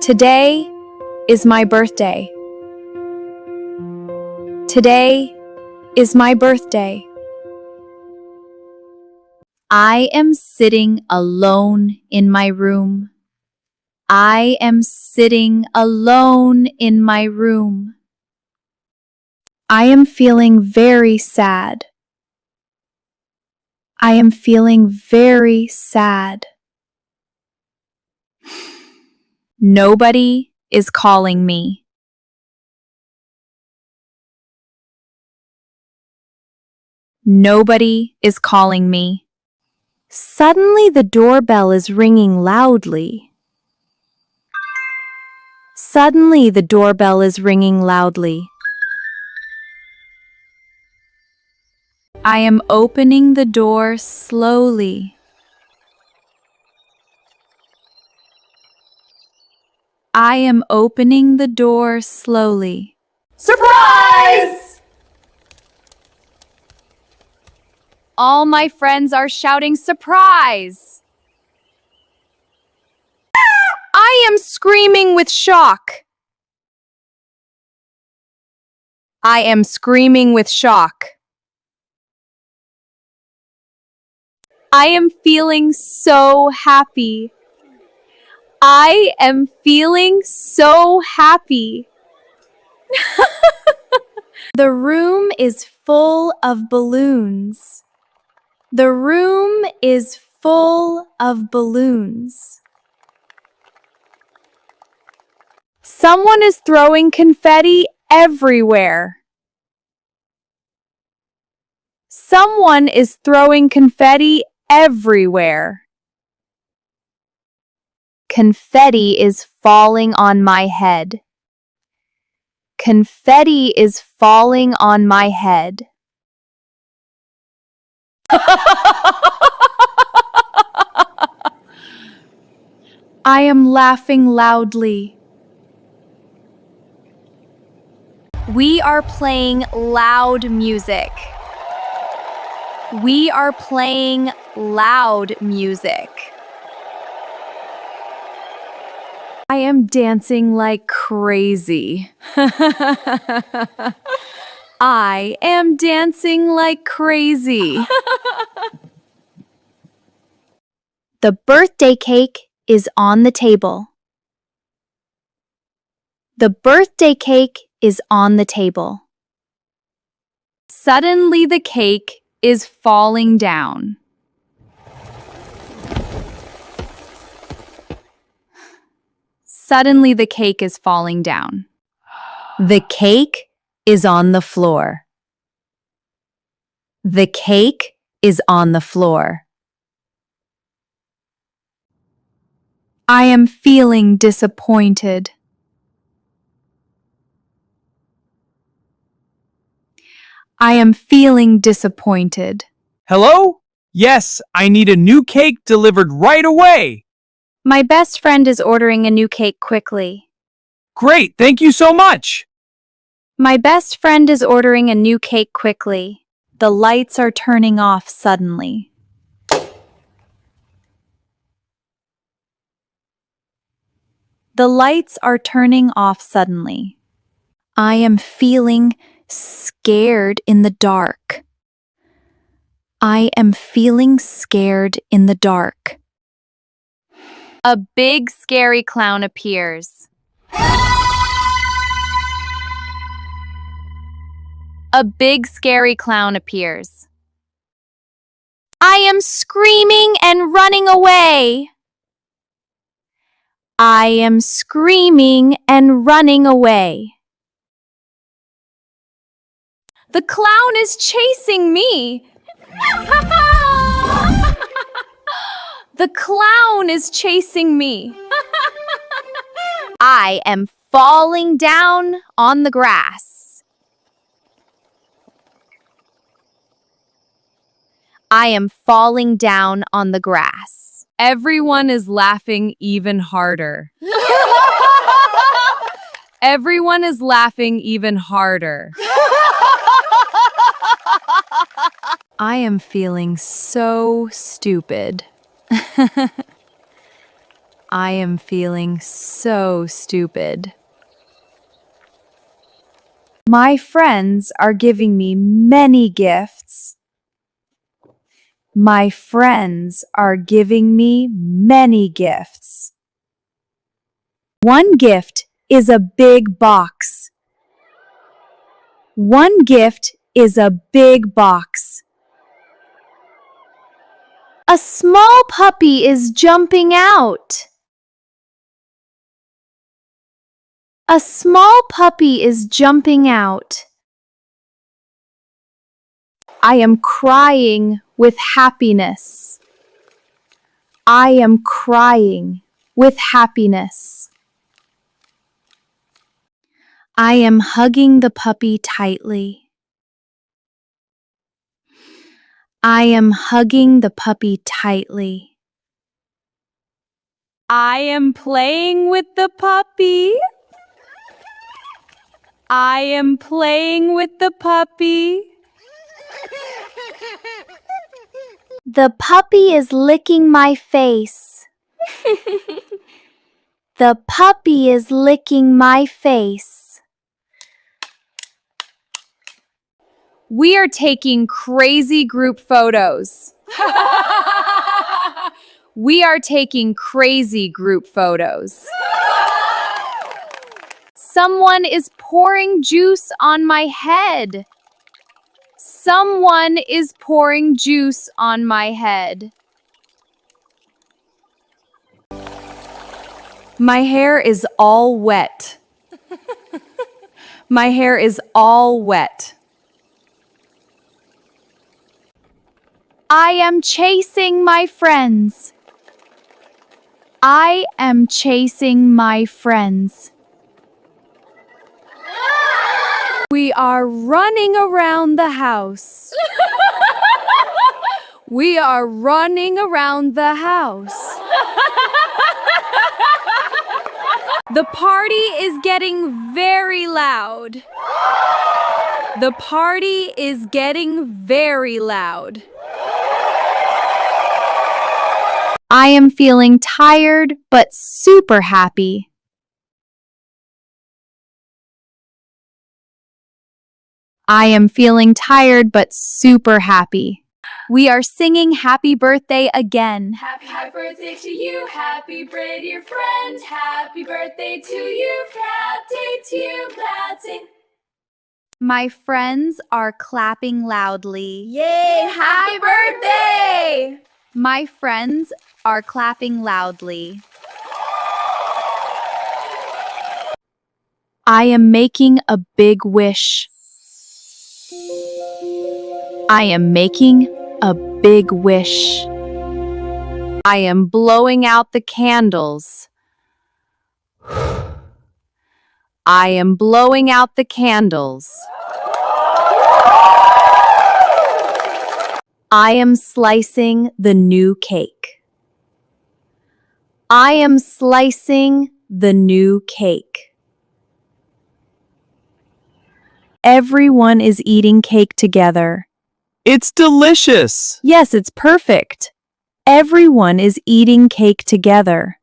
Today is my birthday. Today is my birthday. I am sitting alone in my room. I am sitting alone in my room. I am feeling very sad. I am feeling very sad. Nobody is calling me. Nobody is calling me. Suddenly the doorbell is ringing loudly. Suddenly the doorbell is ringing loudly. I am opening the door slowly. I am opening the door slowly. Surprise! All my friends are shouting surprise. I am screaming with shock. I am screaming with shock. I am feeling so happy. I am feeling so happy. The room is full of balloons. The room is full of balloons. Someone is throwing confetti everywhere. Someone is throwing confetti everywhere. Confetti is falling on my head. Confetti is falling on my head. I am laughing loudly. We are playing loud music. We are playing loud music. I am dancing like crazy. I am dancing like crazy. The birthday cake is on the table. The birthday cake is on the table. Suddenly the cake is falling down. Suddenly the cake is falling down. The cake is on the floor. The cake is on the floor. I am feeling disappointed. I am feeling disappointed. Hello? Yes, I need a new cake delivered right away. My best friend is ordering a new cake quickly. Great, thank you so much. My best friend is ordering a new cake quickly. The lights are turning off suddenly. The lights are turning off suddenly. I am feeling scared in the dark. I am feeling scared in the dark. A big scary clown appears. A big scary clown appears. I am screaming and running away. I am screaming and running away. The clown is chasing me. The clown is chasing me. I am falling down on the grass. I am falling down on the grass. Everyone is laughing even harder. Everyone is laughing even harder. I am feeling so stupid. I am feeling so stupid. My friends are giving me many gifts. My friends are giving me many gifts. One gift is a big box. One gift is a big box. A small puppy is jumping out. A small puppy is jumping out. I am crying with happiness. I am crying with happiness. I am hugging the puppy tightly. I am hugging the puppy tightly. I am playing with the puppy. I am playing with the puppy. The puppy is licking my face. The puppy is licking my face. We are taking crazy group photos. We are taking crazy group photos. Someone is pouring juice on my head. Someone is pouring juice on my head. My hair is all wet. My hair is all wet. I am chasing my friends. I am chasing my friends. We are running around the house. We are running around the house. The party is getting very loud. The party is getting very loud. I am feeling tired but super happy. I am feeling tired but super happy. We are singing happy birthday again. Happy birthday to you. Happy birthday, dear friend. Happy birthday to you. Happy to you. Let's sing. My friends are clapping loudly. Yay! Happy birthday! My friends are clapping loudly. I am making a big wish. I am making a big wish. I am blowing out the candles. I am blowing out the candles. I am slicing the new cake. I am slicing the new cake. Everyone is eating cake together. It's delicious. Yes, it's perfect. Everyone is eating cake together.